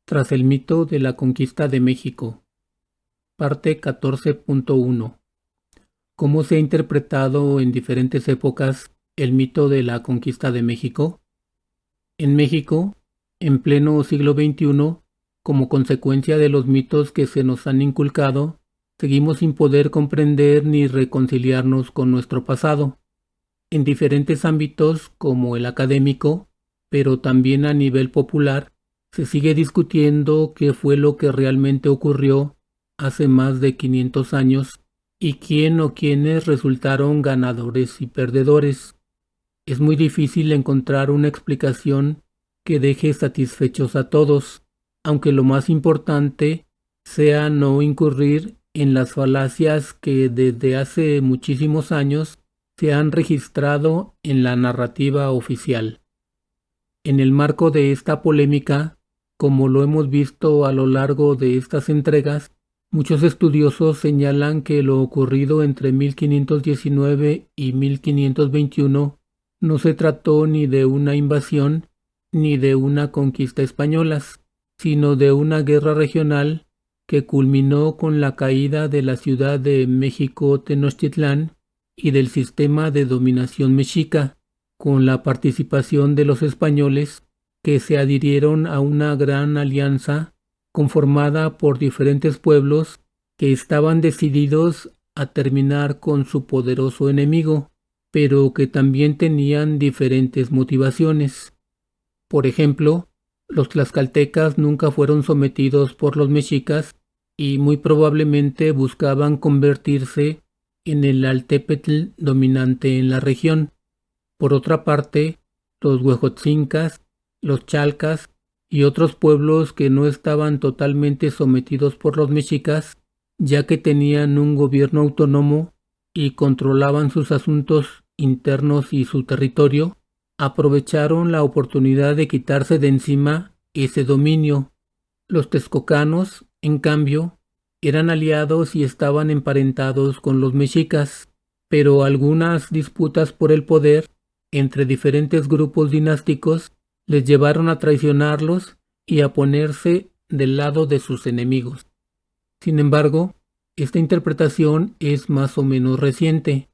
Tras el mito de la conquista de México. Parte 14.1. ¿Cómo se ha interpretado en diferentes épocas el mito de la conquista de México? En México, en pleno siglo XXI, como consecuencia de los mitos que se nos han inculcado, seguimos sin poder comprender ni reconciliarnos con nuestro pasado. En diferentes ámbitos, como el académico, pero también a nivel popular, se sigue discutiendo qué fue lo que realmente ocurrió hace más de 500 años y quién o quiénes resultaron ganadores y perdedores. Es muy difícil encontrar una explicación que deje satisfechos a todos, aunque lo más importante sea no incurrir en las falacias que desde hace muchísimos años se han registrado en la narrativa oficial. En el marco de esta polémica, como lo hemos visto a lo largo de estas entregas, muchos estudiosos señalan que lo ocurrido entre 1519 y 1521 no se trató ni de una invasión ni de una conquista españolas, sino de una guerra regional que culminó con la caída de la ciudad de México Tenochtitlán y del sistema de dominación mexica, con la participación de los españoles que se adhirieron a una gran alianza conformada por diferentes pueblos que estaban decididos a terminar con su poderoso enemigo, pero que también tenían diferentes motivaciones. Por ejemplo, los tlaxcaltecas nunca fueron sometidos por los mexicas y muy probablemente buscaban convertirse en el altépetl dominante en la región. Por otra parte, los huejotzincas, los chalcas y otros pueblos que no estaban totalmente sometidos por los mexicas, ya que tenían un gobierno autónomo y controlaban sus asuntos internos y su territorio, aprovecharon la oportunidad de quitarse de encima ese dominio. Los texcocanos, en cambio, eran aliados y estaban emparentados con los mexicas, pero algunas disputas por el poder entre diferentes grupos dinásticos les llevaron a traicionarlos y a ponerse del lado de sus enemigos. Sin embargo, esta interpretación es más o menos reciente.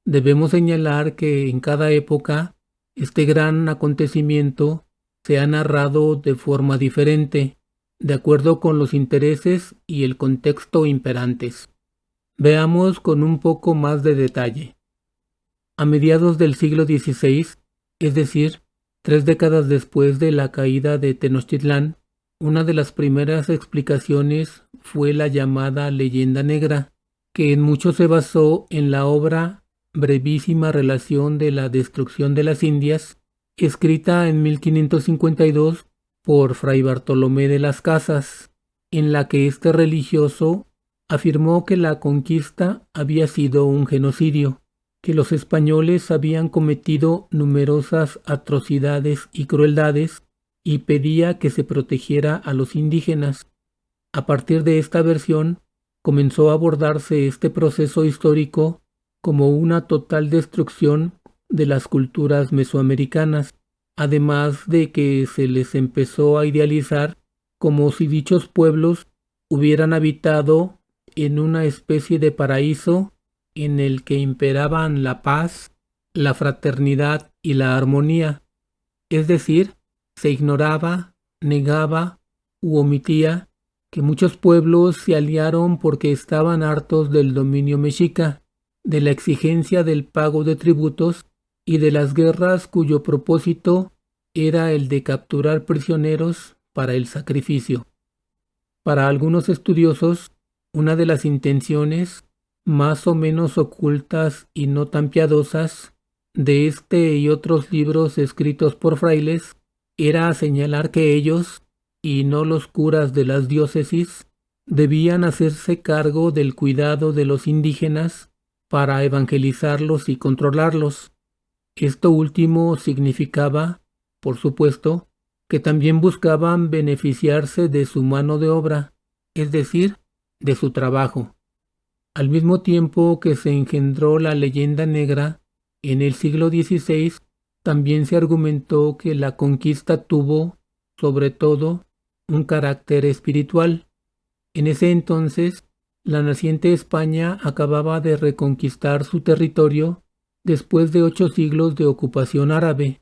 Debemos señalar que en cada época este gran acontecimiento se ha narrado de forma diferente, de acuerdo con los intereses y el contexto imperantes. Veamos con un poco más de detalle. A mediados del siglo XVI, es decir, 3 décadas después de la caída de Tenochtitlán, una de las primeras explicaciones fue la llamada leyenda negra, que en mucho se basó en la obra Brevísima relación de la destrucción de las Indias, escrita en 1552 por Fray Bartolomé de las Casas, en la que este religioso afirmó que la conquista había sido un genocidio, que los españoles habían cometido numerosas atrocidades y crueldades y pedía que se protegiera a los indígenas. A partir de esta versión, comenzó a abordarse este proceso histórico como una total destrucción de las culturas mesoamericanas, además de que se les empezó a idealizar como si dichos pueblos hubieran habitado en una especie de paraíso en el que imperaban la paz, la fraternidad y la armonía, es decir, se ignoraba, negaba u omitía que muchos pueblos se aliaron porque estaban hartos del dominio mexica, de la exigencia del pago de tributos y de las guerras cuyo propósito era el de capturar prisioneros para el sacrificio. Para algunos estudiosos, una de las intenciones más o menos ocultas y no tan piadosas de este y otros libros escritos por frailes era señalar que ellos, y no los curas de las diócesis, debían hacerse cargo del cuidado de los indígenas para evangelizarlos y controlarlos. Esto último significaba, por supuesto, que también buscaban beneficiarse de su mano de obra, es decir, de su trabajo. Al mismo tiempo que se engendró la leyenda negra, en el siglo XVI también se argumentó que la conquista tuvo, sobre todo, un carácter espiritual. En ese entonces, la naciente España acababa de reconquistar su territorio después de 8 siglos de ocupación árabe.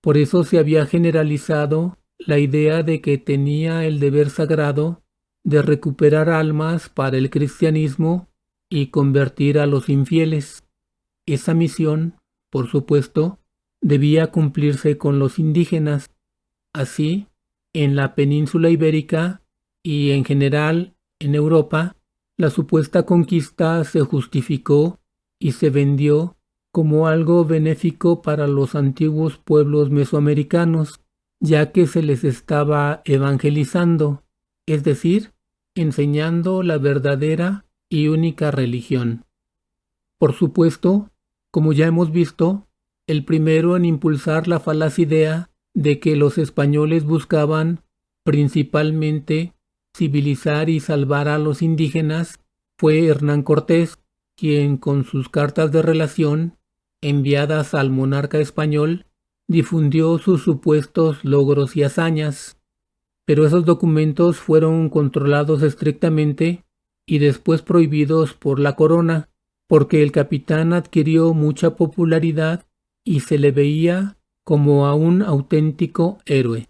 Por eso se había generalizado la idea de que tenía el deber sagrado de recuperar almas para el cristianismo y convertir a los infieles. Esa misión, por supuesto, debía cumplirse con los indígenas. Así, en la península ibérica y en general en Europa, la supuesta conquista se justificó y se vendió como algo benéfico para los antiguos pueblos mesoamericanos, ya que se les estaba evangelizando, es decir, enseñando la verdadera y única religión. Por supuesto, como ya hemos visto, el primero en impulsar la falaz idea de que los españoles buscaban principalmente civilizar y salvar a los indígenas fue Hernán Cortés, quien con sus cartas de relación enviadas al monarca español difundió sus supuestos logros y hazañas. Pero esos documentos fueron controlados estrictamente y después prohibidos por la corona, porque el capitán adquirió mucha popularidad y se le veía como a un auténtico héroe.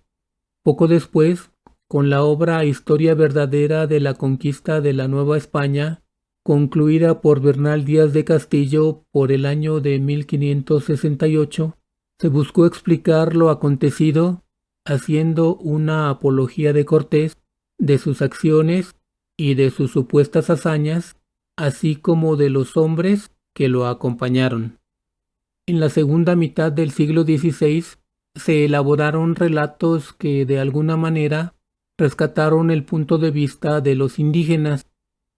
Poco después, con la obra Historia verdadera de la conquista de la Nueva España, concluida por Bernal Díaz de Castillo por el año de 1568, se buscó explicar lo acontecido haciendo una apología de Cortés, de sus acciones y de sus supuestas hazañas, así como de los hombres que lo acompañaron. En la segunda mitad del siglo XVI se elaboraron relatos que de alguna manera rescataron el punto de vista de los indígenas.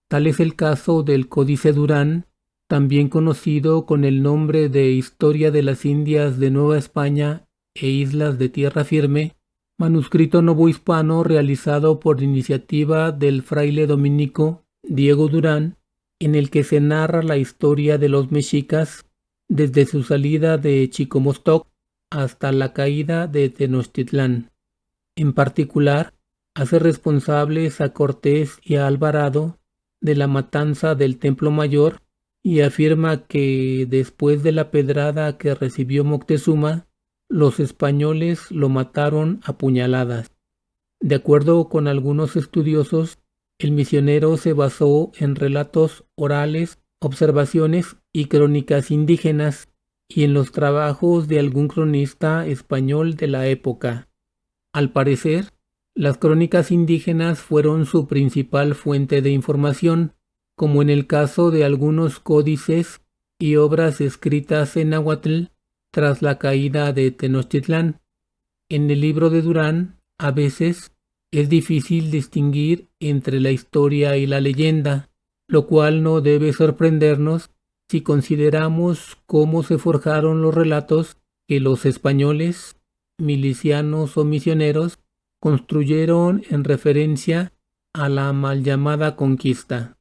Tal es el caso del Códice Durán, también conocido con el nombre de Historia de las Indias de Nueva España e Islas de Tierra Firme, manuscrito novohispano realizado por iniciativa del fraile dominico Diego Durán, en el que se narra la historia de los mexicas desde su salida de Chicomostoc hasta la caída de Tenochtitlán. En particular, hace responsables a Cortés y a Alvarado de la matanza del Templo Mayor y afirma que después de la pedrada que recibió Moctezuma, los españoles lo mataron a puñaladas. De acuerdo con algunos estudiosos, el misionero se basó en relatos orales, observaciones y crónicas indígenas y en los trabajos de algún cronista español de la época. Al parecer, las crónicas indígenas fueron su principal fuente de información, como en el caso de algunos códices y obras escritas en náhuatl tras la caída de Tenochtitlán. En el libro de Durán, a veces, es difícil distinguir entre la historia y la leyenda, lo cual no debe sorprendernos si consideramos cómo se forjaron los relatos que los españoles, milicianos o misioneros, construyeron en referencia a la mal llamada conquista.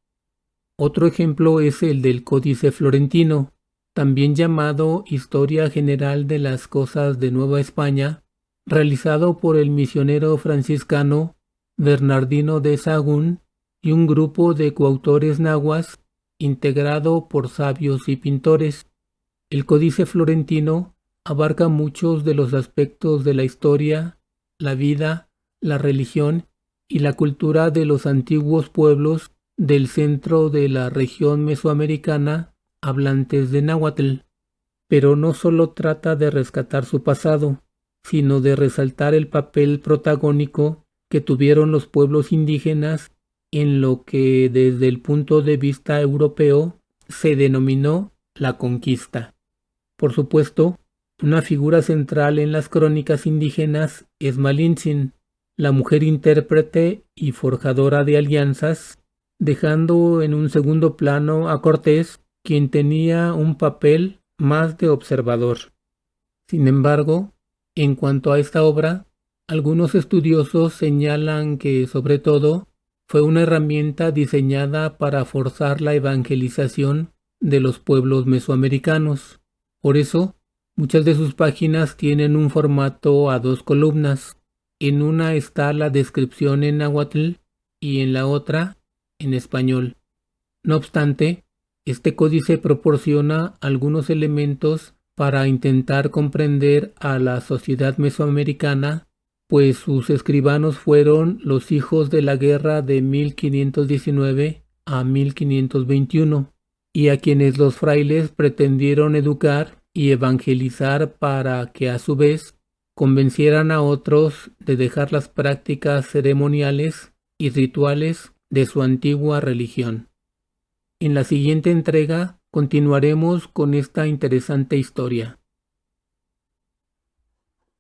Otro ejemplo es el del Códice Florentino, también llamado Historia General de las Cosas de Nueva España, realizado por el misionero franciscano Bernardino de Sahagún y un grupo de coautores nahuas integrado por sabios y pintores. El Códice Florentino abarca muchos de los aspectos de la historia, la vida, la religión y la cultura de los antiguos pueblos del centro de la región mesoamericana hablantes de náhuatl, pero no solo trata de rescatar su pasado, sino de resaltar el papel protagónico que tuvieron los pueblos indígenas en lo que desde el punto de vista europeo se denominó la conquista. Por supuesto, una figura central en las crónicas indígenas es Malintzin, la mujer intérprete y forjadora de alianzas, dejando en un segundo plano a Cortés, quien tenía un papel más de observador. Sin embargo, en cuanto a esta obra, algunos estudiosos señalan que, sobre todo, fue una herramienta diseñada para forzar la evangelización de los pueblos mesoamericanos. Por eso, muchas de sus páginas tienen un formato a 2 columnas. En una está la descripción en náhuatl y en la otra en español. No obstante, este códice proporciona algunos elementos para intentar comprender a la sociedad mesoamericana, pues sus escribanos fueron los hijos de la guerra de 1519 a 1521, y a quienes los frailes pretendieron educar y evangelizar para que a su vez convencieran a otros de dejar las prácticas ceremoniales y rituales de su antigua religión. En la siguiente entrega continuaremos con esta interesante historia.